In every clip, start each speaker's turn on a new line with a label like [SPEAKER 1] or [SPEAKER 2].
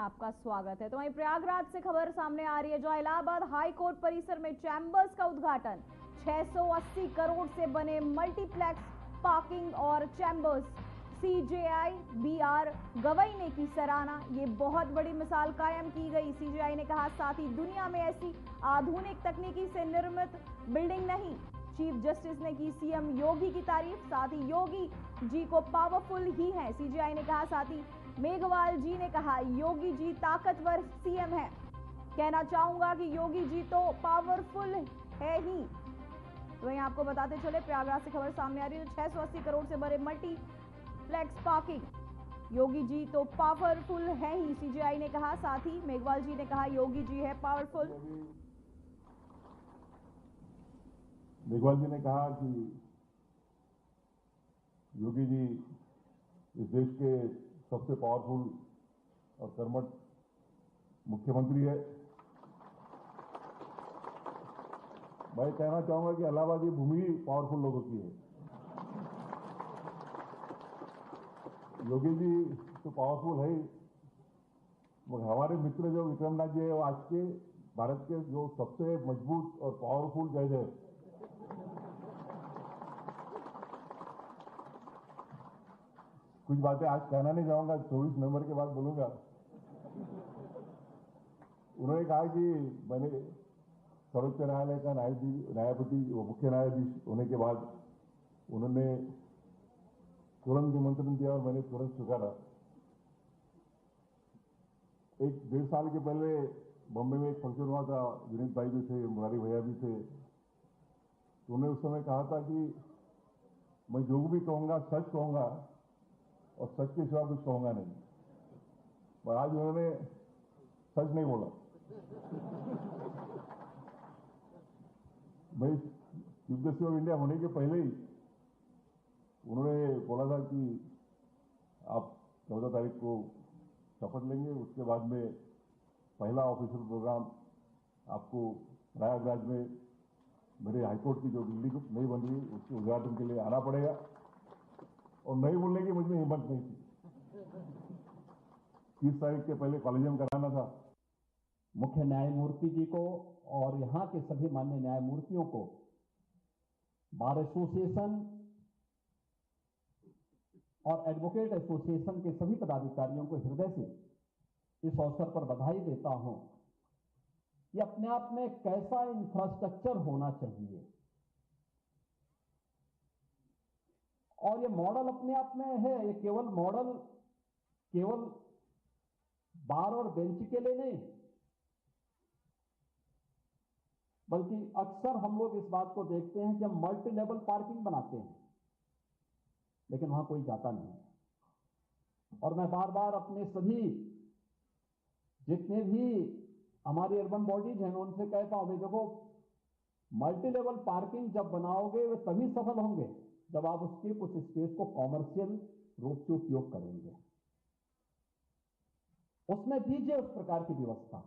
[SPEAKER 1] आपका स्वागत है। तो वहीं प्रयागराज से खबर सामने आ रही है, जो इलाहाबाद हाई कोर्ट परिसर में चैंबर्स का उद्घाटन, 680 करोड़ से बने मल्टीप्लेक्स, पार्किंग और चैंबर्स। सीजेआई बीआर गवई ने की सराहना, ये बहुत बड़ी मिसाल कायम की गई। सीजेआई ने कहा, साथ ही दुनिया में ऐसी आधुनिक तकनीकी से निर्मित बिल्डिंग नहीं। चीफ जस्टिस ने की सीएम योगी की तारीफ, साथ ही योगी जी को पावरफुल ही है। सीजेआई ने कहा, साथ ही मेघवाल जी ने कहा, योगी जी ताकतवर सीएम है। कहना चाहूंगा कि योगी जी तो पावरफुल है ही। तो वहीं आपको बताते चले, प्रयागराज से खबर सामने आ रही है, 680 करोड़ से बड़े मल्टीप्लेक्स पार्किंग, योगी जी तो पावरफुल है ही, सीजेआई ने कहा। साथ ही मेघवाल जी ने कहा, योगी जी है पावरफुल।
[SPEAKER 2] मेघवाल जी ने कहा कि योगी जी इस देश के सबसे पावरफुल और कर्मठ मुख्यमंत्री है। मैं कहना चाहूंगा कि इलाहाबाद की भूमि पावरफुल लोगों की है। योगी जी तो पावरफुल है ही, मगर हमारे मित्र जो विक्रमनाथ जी है, वो आज के भारत के जो सबसे मजबूत और पावरफुल जज है। कुछ बातें आज कहना नहीं चाहूंगा, 24 नवंबर के बाद बोलूंगा। उन्होंने कहा कि मैंने सर्वोच्च न्यायालय का न्यायपति मुख्य न्यायाधीश होने के बाद उन्होंने तुरंत निमंत्रण दिया और मैंने तुरंत स्वीकारा। 1-1.5 साल के पहले बॉम्बे में एक फंक्शन हुआ था, विनीत भाई भी थे, मुरारी भैया भी थे। तो उन्होंने उस समय कहा था कि मैं जो भी कहूंगा सच कहूंगा और सच के सिवा कुछ कहूंगा नहीं। पर आज उन्होंने सच नहीं बोला। मैं चीफ जस्टिस ऑफ इंडिया होने के पहले ही उन्होंने बोला था कि आप 14 तारीख को शपथ लेंगे, उसके बाद में पहला ऑफिशियल प्रोग्राम आपको प्रयागराज में मेरे हाईकोर्ट की जो बिल्डिंग नहीं बन रही उसके उद्घाटन के लिए आना पड़ेगा। और नहीं बोलने की मुझमें हिम्मत नहीं थी। 30 तारीख के पहले कॉलेजियम कराना था।
[SPEAKER 3] मुख्य न्यायमूर्ति जी को और यहाँ के सभी माननीय न्यायमूर्तियों को, बार एसोसिएशन और एडवोकेट एसोसिएशन के सभी पदाधिकारियों को हृदय से इस अवसर पर बधाई देता हूं। ये अपने आप में कैसा इंफ्रास्ट्रक्चर होना चाहिए, और ये मॉडल अपने आप में है। ये केवल मॉडल केवल बार और बेंच के लिए नहीं, बल्कि अक्सर हम लोग इस बात को देखते हैं कि हम मल्टी लेवल पार्किंग बनाते हैं, लेकिन वहां कोई जाता नहीं। और मैं बार बार अपने सभी जितने भी हमारी अर्बन बॉडीज हैं उनसे कहता हूं, भाई देखो, मल्टी लेवल पार्किंग जब बनाओगे वे तभी सफल होंगे जब आप उसके कुछ स्पेस को कॉमर्शियल रूप से उपयोग करेंगे। उसमें दीजिए उस प्रकार की व्यवस्था।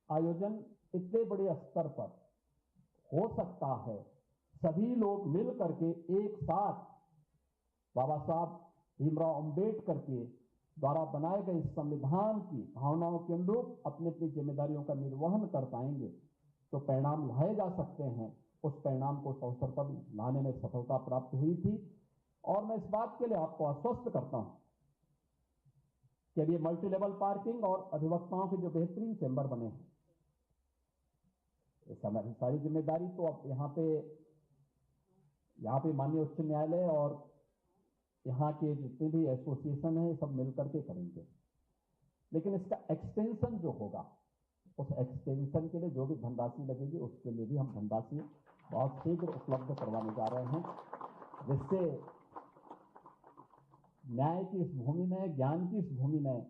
[SPEAKER 3] आयोजन इतने बड़े स्तर पर हो सकता है, सभी लोग मिल करके एक साथ बाबा साहब भीमराव अंबेडकर के द्वारा बनाए गए संविधान की भावनाओं के अनुरूप अपनी अपनी जिम्मेदारियों का निर्वहन कर पाएंगे तो परिणाम लाए जा सकते हैं। उस परिणाम को उस अवसर पर लाने में सफलता प्राप्त हुई थी। और मैं इस बात के लिए आपको आश्वस्त करता हूं कि अब ये मल्टी लेवल पार्किंग और अधिवक्ताओं के जो बेहतरीन चैम्बर बने हैं, इस समय सारी जिम्मेदारी तो अब यहाँ पे माननीय उच्च न्यायालय और यहाँ के जितने भी एसोसिएशन है सब मिलकर के करेंगे। लेकिन इसका एक्सटेंशन जो होगा, उस एक्सटेंशन के लिए जो भी धनराशि लगेगी उसके लिए भी हम धनराशि बहुत शीघ्र उपलब्ध करवाने जा रहे हैं, जिससे न्याय की इस भूमि में, ज्ञान की इस भूमि में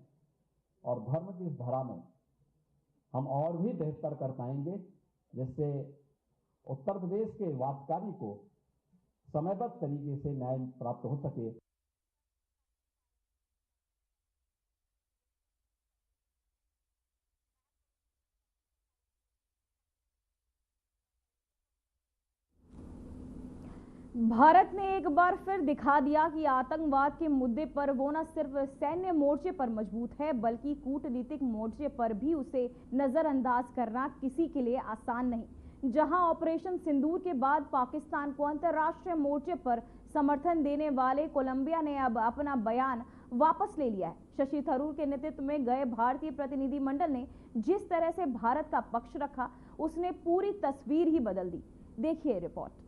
[SPEAKER 3] और धर्म की इस धरा में हम और भी बेहतर कर पाएंगे, जिससे उत्तर प्रदेश के वादकारी को समयबद्ध तरीके से न्याय प्राप्त हो सके।
[SPEAKER 1] भारत ने एक बार फिर दिखा दिया कि आतंकवाद के मुद्दे पर वो न सिर्फ सैन्य मोर्चे पर मजबूत है बल्कि कूटनीतिक मोर्चे पर भी उसे नजरअंदाज करना किसी के लिए आसान नहीं। जहां ऑपरेशन सिंदूर के बाद पाकिस्तान को अंतर्राष्ट्रीय मोर्चे पर समर्थन देने वाले कोलंबिया ने अब अपना बयान वापस ले लिया है। शशि थरूर के नेतृत्व में गए भारतीय प्रतिनिधिमंडल ने जिस तरह से भारत का पक्ष रखा उसने पूरी तस्वीर ही बदल दी। देखिए रिपोर्ट।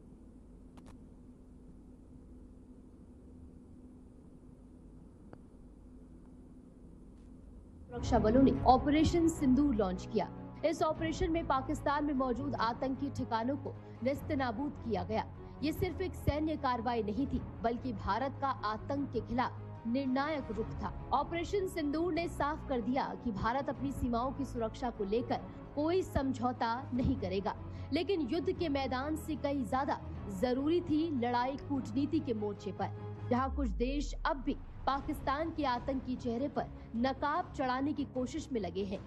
[SPEAKER 4] सुरक्षा बलों ने ऑपरेशन सिंदूर लॉन्च किया। इस ऑपरेशन में पाकिस्तान में मौजूद आतंकी ठिकानों को नेस्तनाबूद किया गया। ये सिर्फ एक सैन्य कार्रवाई नहीं थी बल्कि भारत का आतंक के खिलाफ निर्णायक रुख था। ऑपरेशन सिंदूर ने साफ कर दिया कि भारत अपनी सीमाओं की सुरक्षा को लेकर कोई समझौता नहीं करेगा, लेकिन युद्ध के मैदान से कहीं ज्यादा जरूरी थी लड़ाई कूटनीति के मोर्चे पर, जहां कुछ देश अब भी पाकिस्तान के आतंकी चेहरे पर नकाब चढ़ाने की कोशिश में लगे हैं।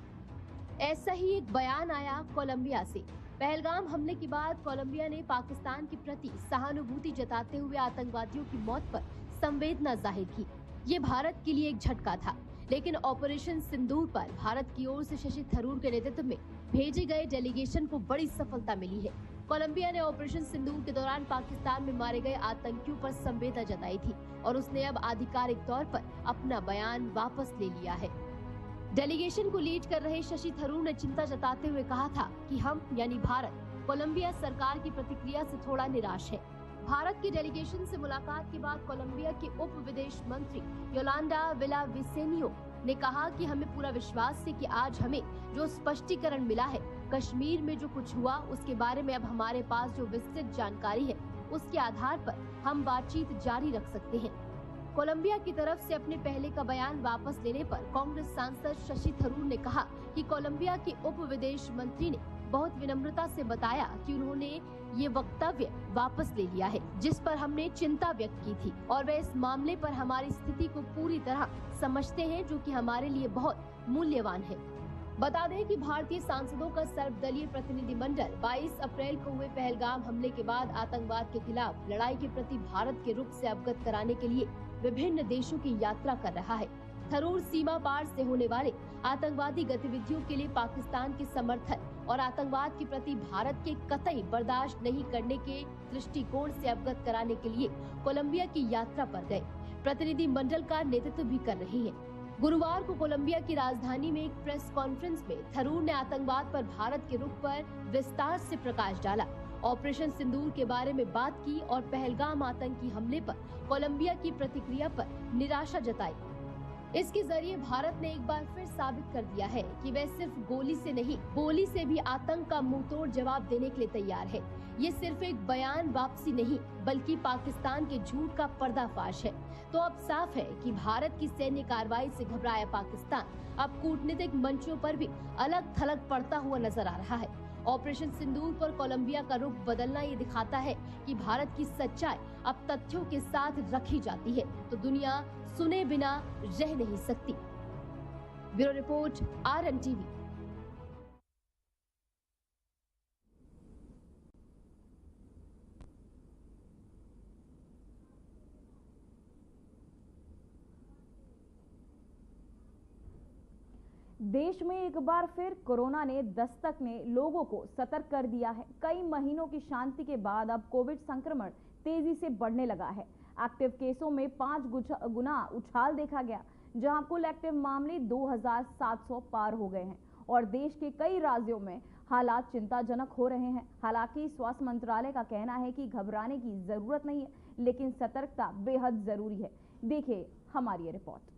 [SPEAKER 4] ऐसा ही एक बयान आया कोलंबिया से। पहलगाम हमले के बाद कोलंबिया ने पाकिस्तान के प्रति सहानुभूति जताते हुए आतंकवादियों की मौत पर संवेदना जाहिर की। ये भारत के लिए एक झटका था, लेकिन ऑपरेशन सिंदूर पर भारत की ओर से शशि थरूर के नेतृत्व में भेजे गए डेलीगेशन को बड़ी सफलता मिली है। कोलंबिया ने ऑपरेशन सिंदूर के दौरान पाकिस्तान में मारे गए आतंकियों पर संवेदना जताई थी और उसने अब आधिकारिक तौर पर अपना बयान वापस ले लिया है। डेलीगेशन को लीड कर रहे शशि थरूर ने चिंता जताते हुए कहा था कि हम यानी भारत कोलंबिया सरकार की प्रतिक्रिया से थोड़ा निराश है। भारत की डेलीगेशन से मुलाकात के बाद कोलंबिया के उप विदेश मंत्री योलांडा विलाविसेनियो ने कहा कि हमें पूरा विश्वास है कि आज हमें जो स्पष्टीकरण मिला है, कश्मीर में जो कुछ हुआ उसके बारे में अब हमारे पास जो विस्तृत जानकारी है उसके आधार पर हम बातचीत जारी रख सकते हैं। कोलंबिया की तरफ से अपने पहले का बयान वापस लेने पर कांग्रेस सांसद शशि थरूर ने कहा कि कोलंबिया के उप विदेश मंत्री ने बहुत विनम्रता से बताया कि उन्होंने ये वक्तव्य वापस ले लिया है जिस पर हमने चिंता व्यक्त की थी और वे इस मामले पर हमारी स्थिति को पूरी तरह समझते हैं, जो कि हमारे लिए बहुत मूल्यवान है। बता दें कि भारतीय सांसदों का सर्वदलीय प्रतिनिधिमंडल 22 अप्रैल को हुए पहलगाम हमले के बाद आतंकवाद के खिलाफ लड़ाई के प्रति भारत के रुख से अवगत कराने के लिए विभिन्न देशों की यात्रा कर रहा है। थरूर सीमा पार से होने वाले आतंकवादी गतिविधियों के लिए पाकिस्तान के समर्थन और आतंकवाद के प्रति भारत के कतई बर्दाश्त नहीं करने के दृष्टिकोण से अवगत कराने के लिए कोलंबिया की यात्रा पर गए प्रतिनिधि मंडल का नेतृत्व भी कर रही हैं। गुरुवार को कोलंबिया की राजधानी में एक प्रेस कॉन्फ्रेंस में थरूर ने आतंकवाद पर भारत के रुख पर विस्तार से प्रकाश डाला, ऑपरेशन सिंदूर के बारे में बात की और पहलगाम आतंकी हमले पर कोलंबिया की प्रतिक्रिया पर निराशा जताई। इसके जरिए भारत ने एक बार फिर साबित कर दिया है कि वह सिर्फ गोली से नहीं, बोली से भी आतंक का मुंहतोड़ जवाब देने के लिए तैयार है। ये सिर्फ एक बयान वापसी नहीं बल्कि पाकिस्तान के झूठ का पर्दाफाश है। तो अब साफ है कि भारत की सैन्य कार्रवाई से घबराया पाकिस्तान अब कूटनीतिक मंचों पर भी अलग थलग पड़ता हुआ नजर आ रहा है। ऑपरेशन सिंदूर पर कोलंबिया का रुख बदलना ये दिखाता है कि भारत की सच्चाई अब तथ्यों के साथ रखी जाती है तो दुनिया सुने बिना रह नहीं सकती। Bureau report RNTV।
[SPEAKER 1] देश में एक बार फिर कोरोना ने दस्तक ने लोगों को सतर्क कर दिया है। कई महीनों की शांति के बाद अब कोविड संक्रमण तेजी से बढ़ने लगा है। एक्टिव केसों में 5 गुना उछाल देखा गया, जहां कुल एक्टिव मामले 2700 पार हो गए हैं और देश के कई राज्यों में हालात चिंताजनक हो रहे हैं। हालांकि स्वास्थ्य मंत्रालय का कहना है कि घबराने की जरूरत नहीं है, लेकिन सतर्कता बेहद जरूरी है। देखिए हमारी ये रिपोर्ट।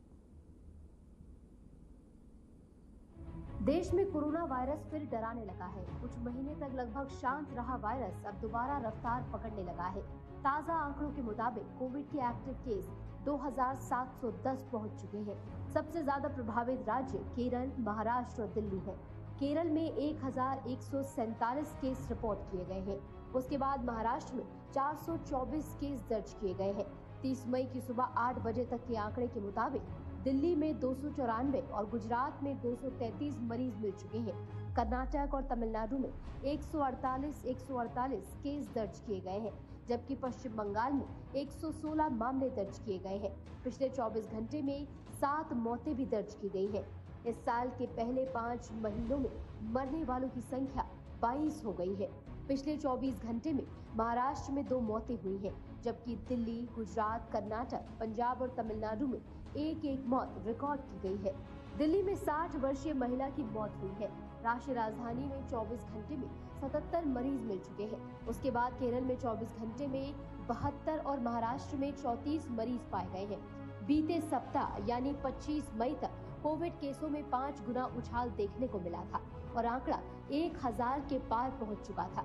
[SPEAKER 4] देश में कोरोना वायरस फिर डराने लगा है। कुछ महीने तक लगभग शांत रहा वायरस अब दोबारा रफ्तार पकड़ने लगा है। ताजा आंकड़ों के मुताबिक कोविड के एक्टिव केस 2710 पहुंच चुके हैं। सबसे ज्यादा प्रभावित राज्य केरल, महाराष्ट्र और दिल्ली है। केरल में 1147 केस रिपोर्ट किए गए हैं। उसके बाद महाराष्ट्र में 424 केस दर्ज किए गए हैं। 30 मई की सुबह 8 बजे तक के आंकड़े के मुताबिक दिल्ली में 294 और गुजरात में 233 मरीज मिल चुके हैं। कर्नाटक और तमिलनाडु में 148 केस दर्ज किए गए हैं, जबकि पश्चिम बंगाल में 116 मामले दर्ज किए गए हैं। पिछले 24 घंटे में 7 मौतें भी दर्ज की गई हैं। इस साल के पहले 5 महीनों में मरने वालों की संख्या 22 हो गई है। पिछले 24 घंटे में महाराष्ट्र में 2 मौतें हुई हैं, जबकि दिल्ली, गुजरात, कर्नाटक, पंजाब और तमिलनाडु में एक मौत रिकॉर्ड की गई है। दिल्ली में 60 वर्षीय महिला की मौत हुई है। राष्ट्रीय राजधानी में 24 घंटे में 77 मरीज मिल चुके हैं। उसके बाद केरल में 24 घंटे में 72 और महाराष्ट्र में 34 मरीज पाए गए हैं। बीते सप्ताह यानी 25 मई तक कोविड केसों में 5 गुना उछाल देखने को मिला था और आंकड़ा 1000 के पार पहुंच चुका था।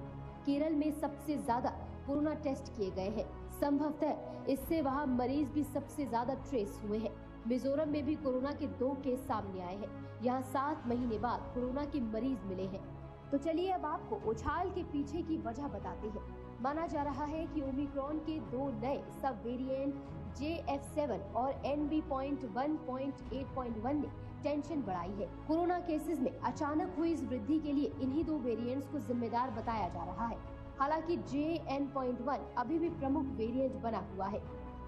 [SPEAKER 4] केरल में सबसे ज्यादा कोरोना टेस्ट किए गए हैं। संभवतः इससे वहां मरीज भी सबसे ज्यादा ट्रेस हुए हैं। मिजोरम में भी कोरोना के 2 केस सामने आए हैं। यहाँ 7 महीने बाद कोरोना के मरीज मिले हैं। तो चलिए अब आपको उछाल के पीछे की वजह बताते हैं। माना जा रहा है कि ओमिक्रॉन के 2 नए सब वेरिएंट JF7 और NB.1.8.1 ने टेंशन बढ़ाई है। कोरोना केसेस में अचानक हुई इस वृद्धि के लिए इन्हीं 2 वेरिएंट्स को जिम्मेदार बताया जा रहा है। हालांकि JN.1 अभी भी प्रमुख वेरिएंट बना हुआ है।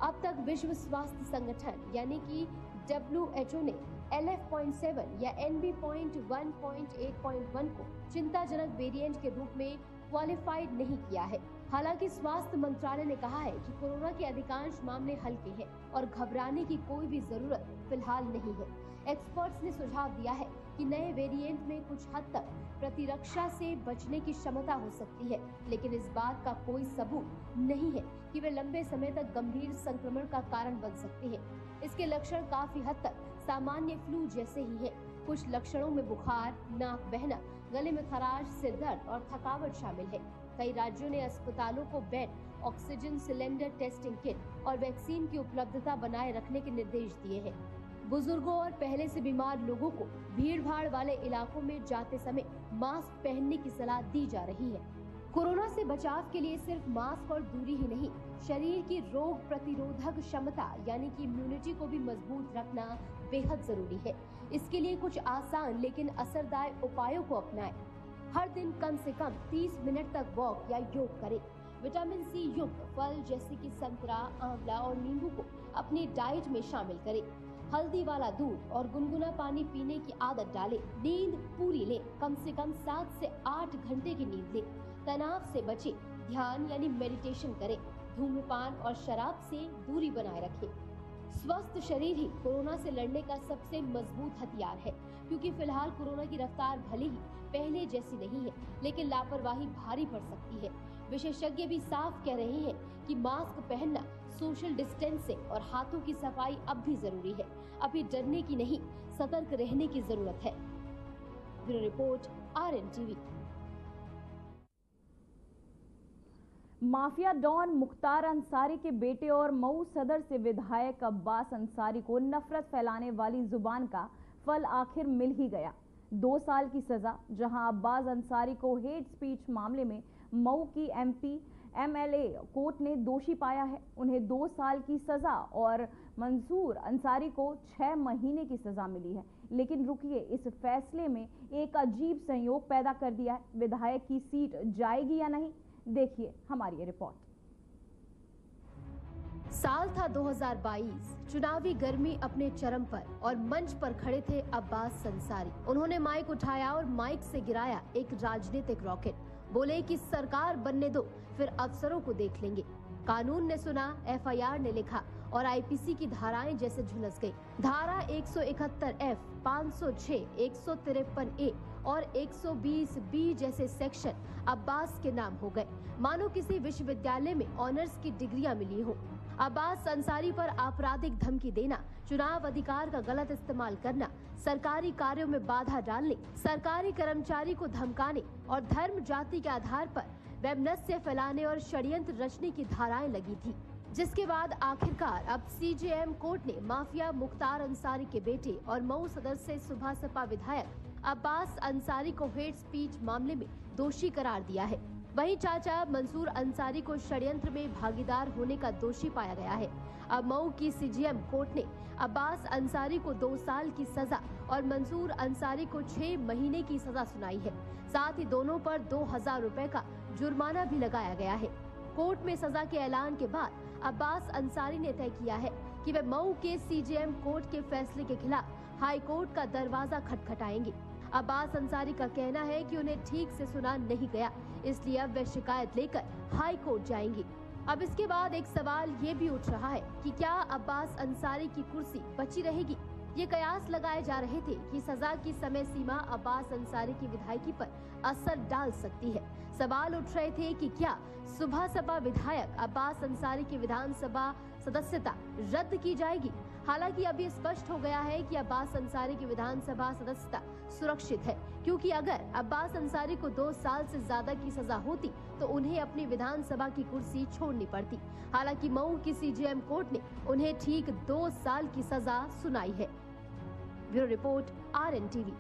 [SPEAKER 4] अब तक विश्व स्वास्थ्य संगठन यानी कि WHO ने LF.7 या NB.1.8.1 को चिंताजनक वेरिएंट के रूप में क्वालिफाइड नहीं किया है। हालांकि स्वास्थ्य मंत्रालय ने कहा है कि कोरोना के अधिकांश मामले हल्के हैं और घबराने की कोई भी जरूरत फिलहाल नहीं है। एक्सपर्ट्स ने सुझाव दिया है कि नए वेरिएंट में कुछ हद तक प्रतिरक्षा से बचने की क्षमता हो सकती है, लेकिन इस बात का कोई सबूत नहीं है कि वे लंबे समय तक गंभीर संक्रमण का कारण बन सकते हैं। इसके लक्षण काफी हद तक सामान्य फ्लू जैसे ही हैं। कुछ लक्षणों में बुखार, नाक बहना, गले में खराश, सिर दर्द और थकावट शामिल है। कई राज्यों ने अस्पतालों को bed, oxygen cylinder, testing kit और वैक्सीन की उपलब्धता बनाए रखने के निर्देश दिए हैं। बुजुर्गों और पहले से बीमार लोगों को भीड़-भाड़ वाले इलाकों में जाते समय मास्क पहनने की सलाह दी जा रही है। कोरोना से बचाव के लिए सिर्फ मास्क और दूरी ही नहीं, शरीर की रोग प्रतिरोधक क्षमता यानी कि इम्यूनिटी को भी मजबूत रखना बेहद जरूरी है। इसके लिए कुछ आसान लेकिन असरदार उपायों को अपनाएं। हर दिन कम से कम 30 मिनट तक वॉक या योग करें। विटामिन सी युक्त फल जैसे कि संतरा, आंवला और नींबू को अपनी डाइट में शामिल करें। हल्दी वाला दूध और गुनगुना पानी पीने की आदत डालें। नींद पूरी लें, कम से कम 7 से 8 घंटे की नींद लें। तनाव से बचें, ध्यान यानी मेडिटेशन करें। धूम्रपान और शराब से दूरी बनाए रखें। स्वस्थ शरीर ही कोरोना से लड़ने का सबसे मजबूत हथियार है, क्योंकि फिलहाल कोरोना की रफ्तार भले ही पहले जैसी नहीं है, लेकिन लापरवाही भारी पड़ सकती है। विशेषज्ञ भी साफ कह रहे हैं कि मास्क पहनना, सोशल डिस्टेंसिंग और हाथों की सफाई अब भी जरूरी है। अभी डरने की नहीं, सतर्क रहने की जरूरत है। Bureau report, RNTV।
[SPEAKER 1] Mafia don Mukhtar Ansari के बेटे और मऊ सदर से विधायक अब्बास अंसारी को नफरत फैलाने वाली जुबान का फल आखिर मिल ही गया। 2 साल की सजा। जहां अब्बास अंसारी को हेट स्पीच मामले में मऊ की MP MLA कोर्ट ने दोषी पाया है, उन्हें 2 साल की सजा और मंसूर अंसारी को 6 महीने की सजा मिली है। लेकिन रुकिए, इस फैसले में एक अजीब संयोग पैदा कर दिया है। विधायक की सीट जाएगी या नहीं, देखिए हमारी ये रिपोर्ट।
[SPEAKER 4] साल था 2022। चुनावी गर्मी अपने चरम पर और मंच पर खड़े थे अब्बास अंसारी। उन्होंने माइक उठाया और माइक से गिराया एक राजनीतिक रॉकेट। बोले कि सरकार बनने दो, फिर अफसरों को देख लेंगे। कानून ने सुना, FIR ने लिखा और IPC की धाराएं जैसे झुलस गई। धारा 171F, 506, 153A और 120B जैसे सेक्शन अब्बास के नाम हो गए, मानो किसी विश्वविद्यालय में ऑनर्स की डिग्रियां मिली हो। अब्बास अंसारी पर आपराधिक धमकी देना, चुनाव अधिकार का गलत इस्तेमाल करना, सरकारी कार्यों में बाधा डालने, सरकारी कर्मचारी को धमकाने और धर्म जाति के आधार पर वैमनस्य फैलाने और षड्यंत्र रचने की धाराएं लगी थी। जिसके बाद आखिरकार अब CJM कोर्ट ने माफिया मुख्तार अंसारी के बेटे और मऊ सदर से सुबह सपा विधायक अब्बास अंसारी को हेट स्पीच मामले में दोषी करार दिया है। वहीं चाचा मंसूर अंसारी को षड्यंत्र में भागीदार होने का दोषी पाया गया है। अब मऊ की CJM कोर्ट ने अब्बास अंसारी को 2 साल की सजा और मंसूर अंसारी को 6 महीने की सजा सुनाई है। साथ ही दोनों पर 2000 रुपए का जुर्माना भी लगाया गया है। कोर्ट में सजा के ऐलान के बाद अब्बास अंसारी ने तय किया है कि वे मऊ के सीजेएम कोर्ट के फैसले के खिलाफ हाई कोर्ट का दरवाजा खटखटाएंगे। अब्बास अंसारी का कहना है कि उन्हें ठीक से सुना नहीं गया, इसलिए अब वे शिकायत लेकर हाई कोर्ट जाएंगे। अब इसके बाद एक सवाल ये भी उठ रहा है कि क्या अब्बास अंसारी की कुर्सी बची रहेगी। ये कयास लगाए जा रहे थे कि सजा की समय सीमा अब्बास अंसारी की विधायकी पर असर डाल सकती है। सवाल उठ रहे थे कि क्या सुबह सपा विधायक अब्बास अंसारी की विधानसभा सदस्यता रद्द की जाएगी। हालांकि अब ये स्पष्ट हो गया है कि अब्बास अंसारी की विधानसभा सदस्यता सुरक्षित है, क्योंकि अगर अब्बास अंसारी को 2 साल से ज्यादा की सजा होती तो उन्हें अपनी विधानसभा की कुर्सी छोड़नी पड़ती। हालांकि मऊ की सीजेएम कोर्ट ने उन्हें ठीक 2 साल की सजा सुनाई है। Bureau report, RNTV।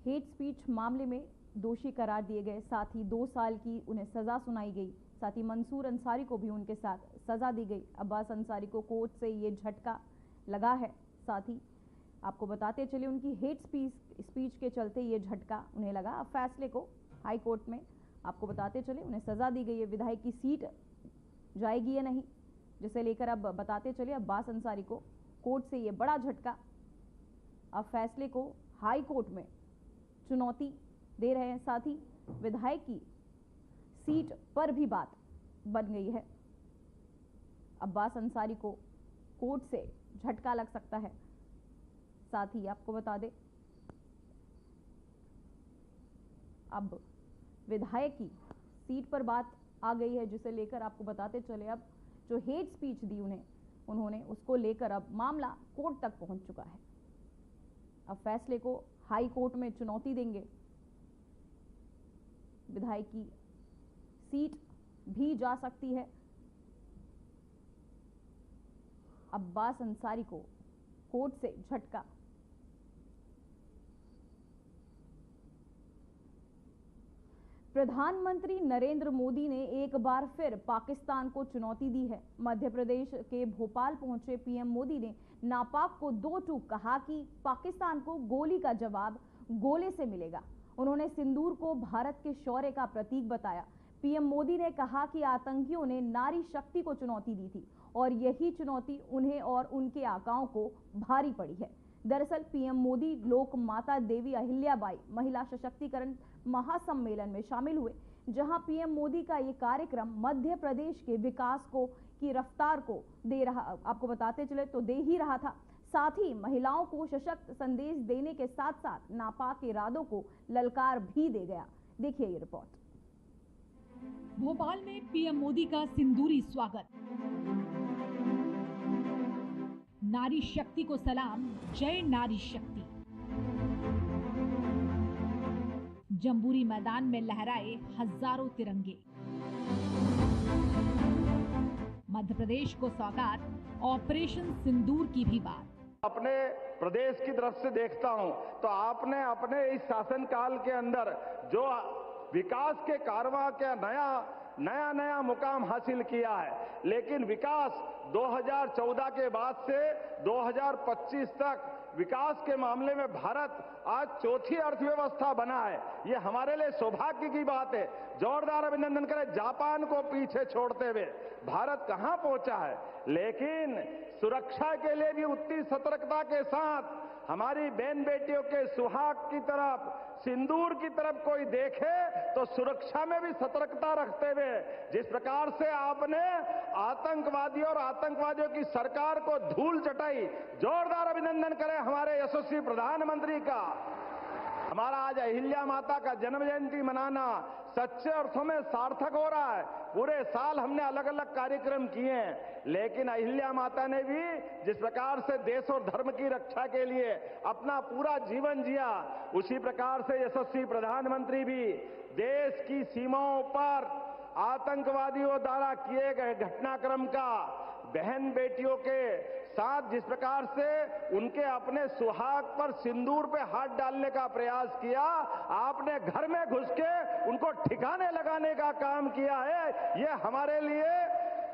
[SPEAKER 1] Hate speech मामले में दोषी करार दिए गए, साथ ही 2 साल की उन्हें सजा सुनाई गई। साथ ही मंसूर अंसारी को भी उनके साथ सजा दी गई। अब्बास अंसारी को कोर्ट से ये झटका लगा है। साथ ही आपको बताते चले उनकी हेट स्पीच के चलते ये झटका उन्हें लगा। अब फैसले को हाई कोर्ट में आपको बताते चले उन्हें सजा दी गई है। विधायक की सीट जाएगी या नहीं, जिसे लेकर अब बताते चले अब्बास अंसारी को कोर्ट से ये बड़ा झटका। अब फैसले को हाई कोर्ट में चुनौती दे रहे हैं। साथ ही विधायक की सीट पर भी बात बन गई है। अब्बास अंसारी को कोर्ट से झटका लग सकता है। साथ ही आपको बता दें अब विधायक की सीट पर बात आ गई है, जिसे लेकर आपको बताते चले अब जो हेट स्पीच दी उन्होंने उसको लेकर अब मामला कोर्ट तक पहुंच चुका है। अब फैसले को हाई कोर्ट में चुनौती देंगे। विधायक की सीट भी जा सकती है। अब्बास अंसारी को कोर्ट से झटका। प्रधानमंत्री नरेंद्र मोदी ने एक बार फिर पाकिस्तान को चुनौती दी है। मध्य प्रदेश के भोपाल पहुंचे पीएम मोदी ने नापाक को 2 टूक कहा कि पाकिस्तान को गोली का जवाब गोले से मिलेगा। उन्होंने सिंदूर को भारत के शौर्य का प्रतीक बताया। पीएम मोदी ने कहा कि आतंकियों ने नारी शक्ति को चुनौती दी थी और यही चुनौती उन्हें और उनके आकाओं को भारी पड़ी है। दरअसल पीएम मोदी लोक माता देवी अहिल्याबाई महिला सशक्तिकरण महासम्मेलन में शामिल हुए, जहां पीएम मोदी का ये कार्यक्रम मध्य प्रदेश के विकास की रफ्तार को दे रहा, आपको बताते चले तो दे ही रहा था। साथ ही महिलाओं को सशक्त संदेश देने के साथ साथ नापाक इरादों को ललकार भी दे गया। देखिए ये रिपोर्ट।
[SPEAKER 5] भोपाल में पीएम मोदी का सिंदूरी स्वागत। नारी शक्ति को सलाम, जय नारी शक्ति। जंबूरी मैदान में लहराए हजारों तिरंगे। मध्य प्रदेश को सौगात ऑपरेशन सिंदूर की भी बात।
[SPEAKER 6] अपने प्रदेश की तरफ से देखता हूं तो आपने अपने इस शासनकाल के अंदर जो विकास के कारवां का नया मुकाम हासिल किया है, लेकिन विकास 2014 के बाद से 2025 तक विकास के मामले में भारत आज 4थी अर्थव्यवस्था बना है। ये हमारे लिए सौभाग्य की बात है। जोरदार अभिनंदन करें। जापान को पीछे छोड़ते हुए भारत कहां पहुंचा है, लेकिन सुरक्षा के लिए भी उतनी सतर्कता के साथ हमारी बहन बेटियों के सुहाग की तरफ, सिंदूर की तरफ कोई देखे तो सुरक्षा में भी सतर्कता रखते हुए जिस प्रकार से आपने आतंकवादियों और आतंकवादियों की सरकार को धूल चटाई, जोरदार अभिनंदन करें हमारे यशस्वी प्रधानमंत्री का। हमारा आज अहिल्या माता का जन्म जयंती मनाना सच्चे अर्थों में सार्थक हो रहा है। पूरे साल हमने अलग अलग कार्यक्रम किए हैं, लेकिन अहिल्या माता ने भी जिस प्रकार से देश और धर्म की रक्षा के लिए अपना पूरा जीवन जिया, उसी प्रकार से यशस्वी प्रधानमंत्री भी देश की सीमाओं पर आतंकवादियों द्वारा किए गए घटनाक्रम का बहन बेटियों के साथ जिस प्रकार से उनके अपने सुहाग पर सिंदूर पे हाथ डालने का प्रयास किया, आपने घर में घुस के उनको ठिकाने लगाने का काम किया है। ये हमारे लिए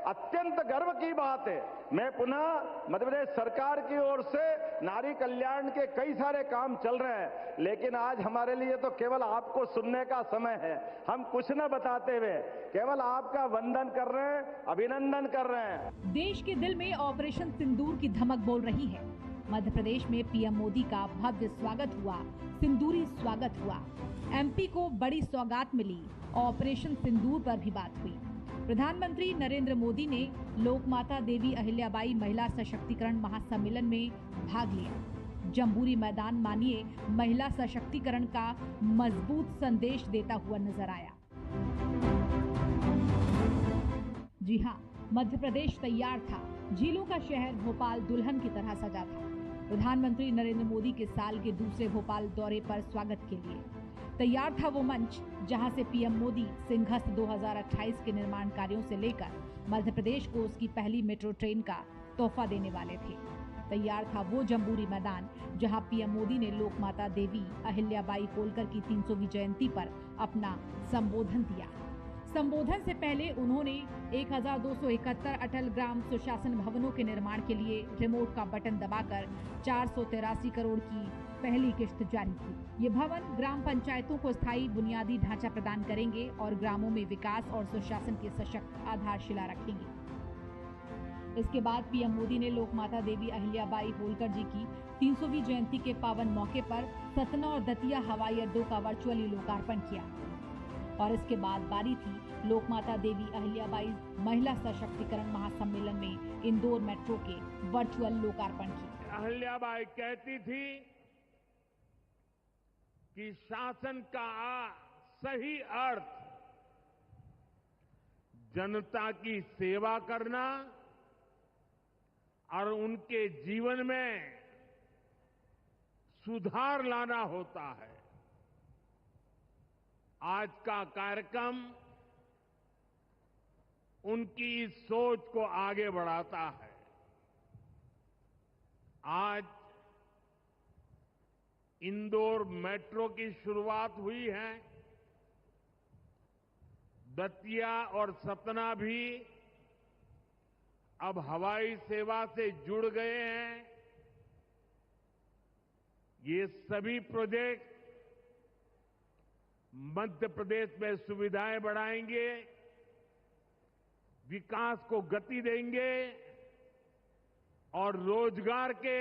[SPEAKER 6] अत्यंत गर्व की बात है। मैं पुनः मध्य प्रदेश सरकार की ओर से नारी कल्याण के कई सारे काम चल रहे हैं, लेकिन आज हमारे लिए तो केवल आपको सुनने का समय है। हम कुछ न बताते हुए केवल आपका वंदन कर रहे हैं, अभिनंदन कर रहे हैं।
[SPEAKER 5] देश के दिल में ऑपरेशन सिंदूर की धमक बोल रही है। मध्य प्रदेश में पीएम मोदी का भव्य स्वागत हुआ, सिंदूरी स्वागत हुआ। एमपी को बड़ी सौगात मिली। ऑपरेशन सिंदूर पर भी बात हुई। प्रधानमंत्री नरेंद्र मोदी ने लोकमाता देवी अहिल्याबाई महिला सशक्तिकरण महासम्मेलन में भाग लिया। जम्बूरी मैदान मानिए महिला सशक्तिकरण का मजबूत संदेश देता हुआ नजर आया। जी हाँ, मध्य प्रदेश तैयार था। झीलों का शहर भोपाल दुल्हन की तरह सजा था। प्रधानमंत्री नरेंद्र मोदी के साल के दूसरे भोपाल दौरे पर स्वागत के लिए तैयार था वो मंच जहां से पीएम मोदी सिंहस्थ 2028 के निर्माण कार्यों से लेकर मध्य प्रदेश को उसकी पहली मेट्रो ट्रेन का तोहफा देने वाले थे। तैयार था वो जम्बूरी मैदान जहां पीएम मोदी ने लोकमाता देवी अहिल्याबाई होलकर की 300वीं जयंती पर अपना संबोधन दिया। संबोधन से पहले उन्होंने 1271 अटल ग्राम सुशासन भवनों के निर्माण के लिए रिमोट का बटन दबाकर 483 करोड़ की पहली किश्त जारी की। ये भवन ग्राम पंचायतों को स्थायी बुनियादी ढांचा प्रदान करेंगे और ग्रामों में विकास और सुशासन की सशक्त आधारशिला रखेंगे। इसके बाद पीएम मोदी ने लोकमाता देवी अहिल्याबाई होलकर जी की 300वीं जयंती के पावन मौके पर सतना और दतिया हवाई अड्डों का वर्चुअली लोकार्पण किया और इसके बाद बारी थी लोकमाता देवी अहिल्याबाई महिला सशक्तिकरण महासम्मेलन में इंदौर मेट्रो के वर्चुअल लोकार्पण की।
[SPEAKER 6] अहिल्याबाई कहती थी कि शासन का सही अर्थ जनता की सेवा करना और उनके जीवन में सुधार लाना होता है। आज का कार्यक्रम उनकी इस सोच को आगे बढ़ाता है। आज इंदौर मेट्रो की शुरुआत हुई है। दतिया और सतना भी अब हवाई सेवा से जुड़ गए हैं। ये सभी प्रोजेक्ट मध्य प्रदेश में सुविधाएं बढ़ाएंगे, विकास को गति देंगे और रोजगार के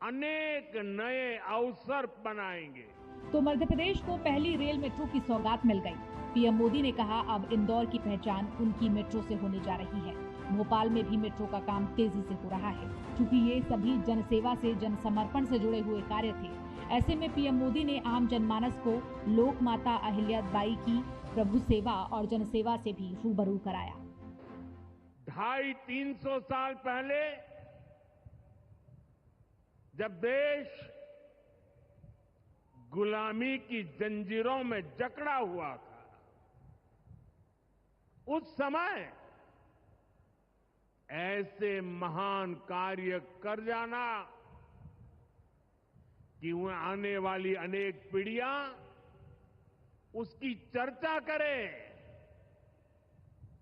[SPEAKER 6] अनेक नए अवसर बनाएंगे।
[SPEAKER 5] तो मध्य प्रदेश को पहली रेल मेट्रो की सौगात मिल गई। पीएम मोदी ने कहा अब इंदौर की पहचान उनकी मेट्रो से होने जा रही है। भोपाल में भी मेट्रो का काम तेजी से हो रहा है। क्योंकि ये सभी जनसेवा से जनसमर्पण से जुड़े हुए कार्य थे, ऐसे में पीएम मोदी ने आम जनमानस को लोक माता अहिल्याबाई की प्रभु सेवा और जनसेवा से भी रूबरू कराया।
[SPEAKER 6] 250-300 साल पहले जब देश गुलामी की जंजीरों में जकड़ा हुआ था, उस समय ऐसे महान कार्य कर जाना कि वह आने वाली अनेक पीढ़ियां उसकी चर्चा करें,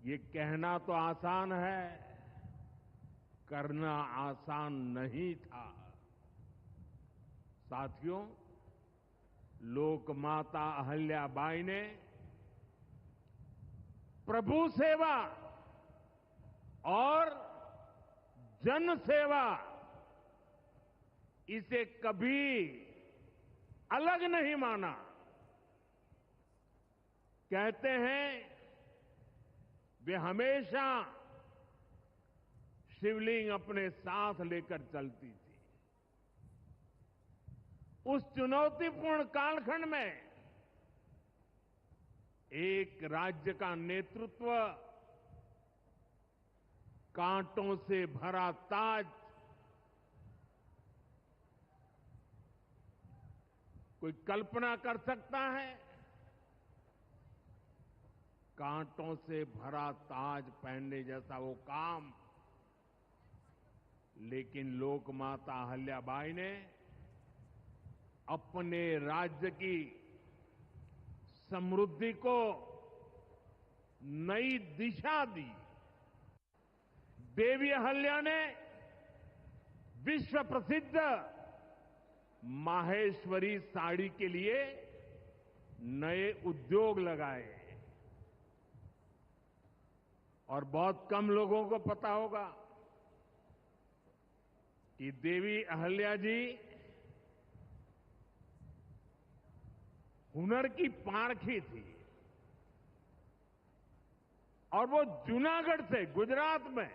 [SPEAKER 6] ये कहना तो आसान है, करना आसान नहीं था। साथियों, लोक माता अहिल्याबाई ने प्रभु सेवा और जन सेवा इसे कभी अलग नहीं माना। कहते हैं वे हमेशा शिवलिंग अपने साथ लेकर चलती थी। उस चुनौतीपूर्ण कालखंड में एक राज्य का नेतृत्व कांटों से भरा ताज कोई कल्पना कर सकता है? कांटों से भरा ताज पहनने जैसा वो काम, लेकिन लोक माता अहिल्याबाई ने अपने राज्य की समृद्धि को नई दिशा दी देवी अहल्या ने विश्व प्रसिद्ध माहेश्वरी साड़ी के लिए नए उद्योग लगाए और बहुत कम लोगों को पता होगा कि देवी अहल्या जी हुनर की पारखी थी और वो जूनागढ़ से, गुजरात में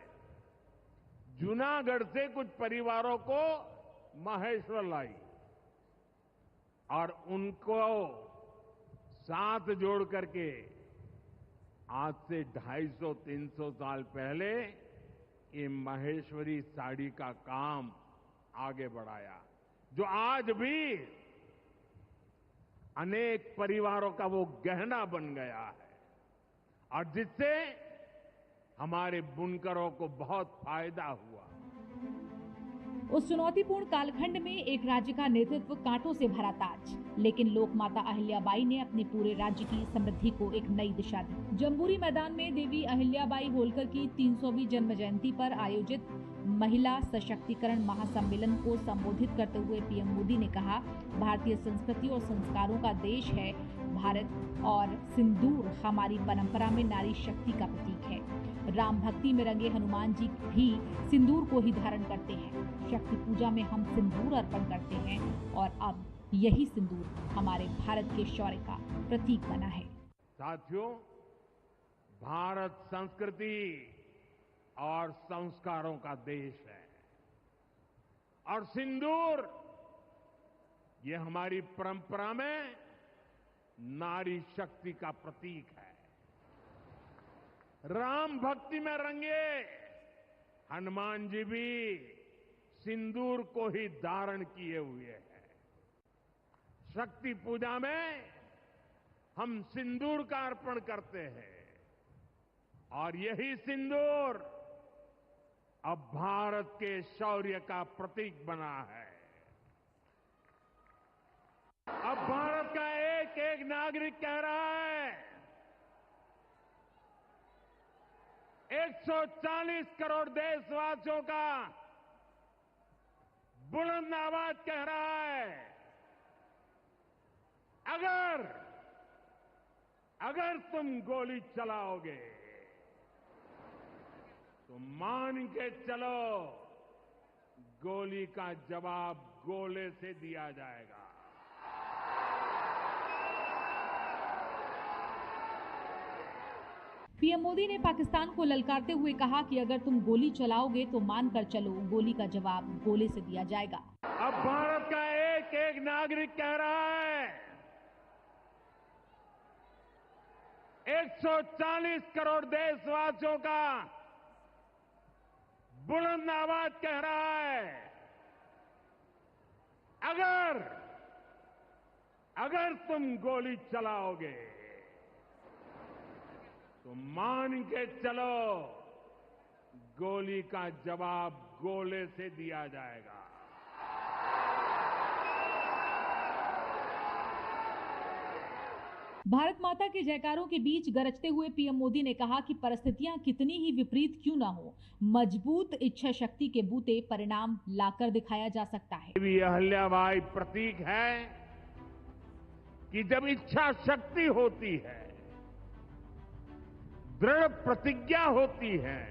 [SPEAKER 6] जूनागढ़ से कुछ परिवारों को माहेश्वर लाई और उनको साथ जोड़ करके आज से 250-300 साल पहले ये माहेश्वरी साड़ी का काम आगे बढ़ाया, जो आज भी अनेक परिवारों का वो गहना बन गया है और जिससे हमारे बुनकरों को बहुत फायदा हुआ।
[SPEAKER 5] उस चुनौतीपूर्ण कालखंड में एक राज्य का नेतृत्व कांटों से भरा ताज, लेकिन लोकमाता अहिल्याबाई ने अपने पूरे राज्य की समृद्धि को एक नई दिशा दी। जम्बूरी मैदान में देवी अहिल्याबाई होलकर की 300वीं जन्म जयंती पर आयोजित महिला सशक्तिकरण महासम्मेलन को संबोधित करते हुए पीएम मोदी ने कहा, भारतीय संस्कृति और संस्कारों का देश है भारत और सिंदूर हमारी परंपरा में नारी शक्ति का प्रतीक है। राम भक्ति में रंगे हनुमान जी भी सिंदूर को ही धारण करते हैं। शक्ति पूजा में हम सिंदूर अर्पण करते हैं और अब यही सिंदूर हमारे भारत के शौर्य का प्रतीक बना है।
[SPEAKER 6] साथियों, भारत संस्कृति और संस्कारों का देश है और सिंदूर ये हमारी परंपरा में नारी शक्ति का प्रतीक है। राम भक्ति में रंगे हनुमान जी भी सिंदूर को ही धारण किए हुए हैं। शक्ति पूजा में हम सिंदूर का अर्पण करते हैं और यही सिंदूर अब भारत के शौर्य का प्रतीक बना है। अब भारत का एक एक नागरिक कह रहा है, 140 करोड़ देशवासियों का बुलंद आवाज कह रहा है, अगर तुम गोली चलाओगे तो मान के चलो गोली का जवाब गोले से दिया जाएगा।
[SPEAKER 5] पीएम मोदी ने पाकिस्तान को ललकारते हुए कहा कि अगर तुम गोली चलाओगे तो मानकर चलो गोली का जवाब गोले से दिया जाएगा।
[SPEAKER 6] अब भारत का एक एक नागरिक कह रहा है, 140 करोड़ देशवासियों का बुलंद आवाज कह रहा है, अगर तुम गोली चलाओगे तो मान के चलो गोली का जवाब गोले से दिया जाएगा।
[SPEAKER 5] भारत माता के जयकारों के बीच गरजते हुए पीएम मोदी ने कहा कि परिस्थितियां कितनी ही विपरीत क्यों ना हो, मजबूत इच्छा शक्ति के बूते परिणाम लाकर दिखाया जा सकता है।
[SPEAKER 6] देवी अहिल्याबाई प्रतीक है कि जब इच्छा शक्ति होती है, दृढ़ प्रतिज्ञा होती है,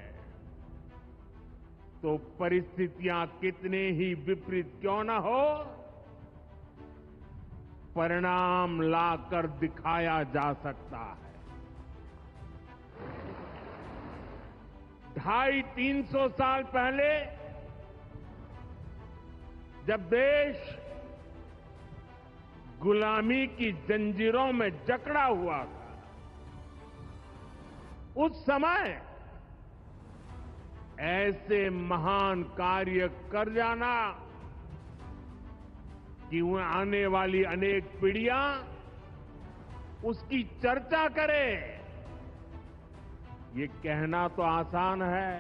[SPEAKER 6] तो परिस्थितियां कितने ही विपरीत क्यों ना हो, परिणाम लाकर दिखाया जा सकता है। 250-300 साल पहले जब देश गुलामी की जंजीरों में जकड़ा हुआ था, उस समय ऐसे महान कार्य कर जाना कि आने वाली अनेक पीढ़ियां उसकी चर्चा करें, ये कहना तो आसान है,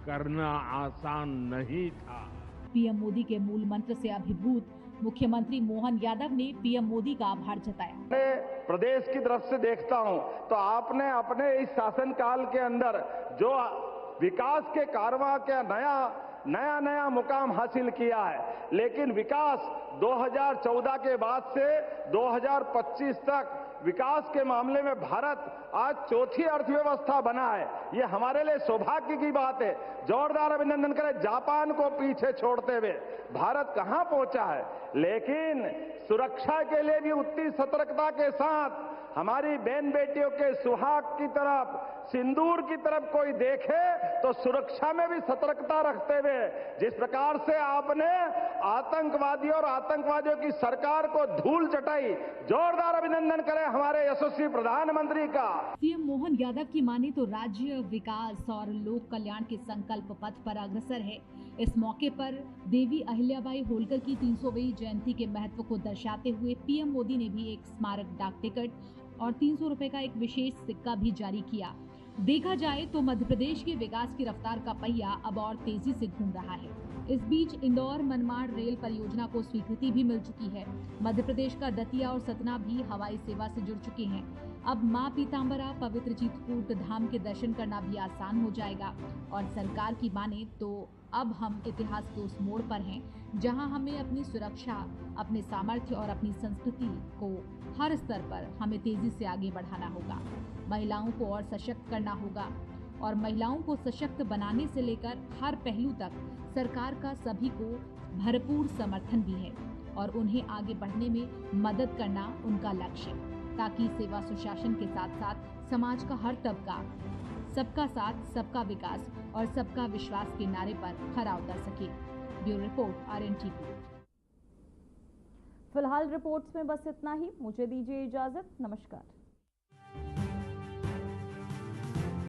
[SPEAKER 6] करना आसान नहीं था।
[SPEAKER 5] पीएम मोदी के मूल मंत्र से अभिभूत मुख्यमंत्री मोहन यादव ने पीएम मोदी का आभार जताया।
[SPEAKER 6] मैं प्रदेश की तरफ से देखता हूं तो आपने अपने इस शासनकाल के अंदर जो विकास के कारवां का नया मुकाम हासिल किया है। लेकिन विकास 2014 के बाद से 2025 तक विकास के मामले में भारत आज चौथी अर्थव्यवस्था बना है। ये हमारे लिए सौभाग्य की बात है। जोरदार अभिनंदन करें। जापान को पीछे छोड़ते हुए भारत कहां पहुंचा है। लेकिन सुरक्षा के लिए भी उतनी सतर्कता के साथ हमारी बहन बेटियों के सुहाग की तरफ, सिंदूर की तरफ कोई देखे तो सुरक्षा में भी सतर्कता रखते हुए जिस प्रकार से आपने आतंकवादियों और आतंकवादियों की सरकार को धूल चटाई, जोरदार अभिनंदन करें हमारे यशस्वी प्रधानमंत्री का।
[SPEAKER 5] सीएम मोहन यादव की माने तो राज्य विकास और लोक कल्याण के संकल्प पथ पर अग्रसर है। इस मौके पर देवी अहिल्याबाई होलकर की 300वीं जयंती के महत्व को दर्शाते हुए पीएम मोदी ने भी एक स्मारक डाक टिकट और 300 रुपए का एक विशेष सिक्का भी जारी किया। देखा जाए तो मध्य प्रदेश के विकास की रफ्तार का पहिया अब और तेजी से घूम रहा है। इस बीच इंदौर मनमाड़ रेल परियोजना को स्वीकृति भी मिल चुकी है। मध्य प्रदेश का दतिया और सतना भी हवाई सेवा से जुड़ चुके हैं। अब मां पीताम्बरा पवित्र चित्रकूट धाम के दर्शन करना भी आसान हो जाएगा। और सरकार की माने तो अब हम इतिहास के उस मोड़ पर हैं जहां हमें अपनी सुरक्षा, अपने सामर्थ्य और अपनी संस्कृति को हर स्तर पर हमें तेजी से आगे बढ़ाना होगा। महिलाओं को और सशक्त करना होगा और महिलाओं को सशक्त बनाने से लेकर हर पहलू तक सरकार का सभी को भरपूर समर्थन भी है और उन्हें आगे बढ़ने में मदद करना उनका लक्ष्य, ताकि सेवा सुशासन के साथ साथ समाज का हर तबका सबका साथ, सबका विकास और सबका विश्वास के नारे पर खरा उतर सके। Bureau report RNTV।
[SPEAKER 1] फिलहाल रिपोर्ट्स में बस इतना ही। मुझे दीजिए इजाजत। नमस्कार।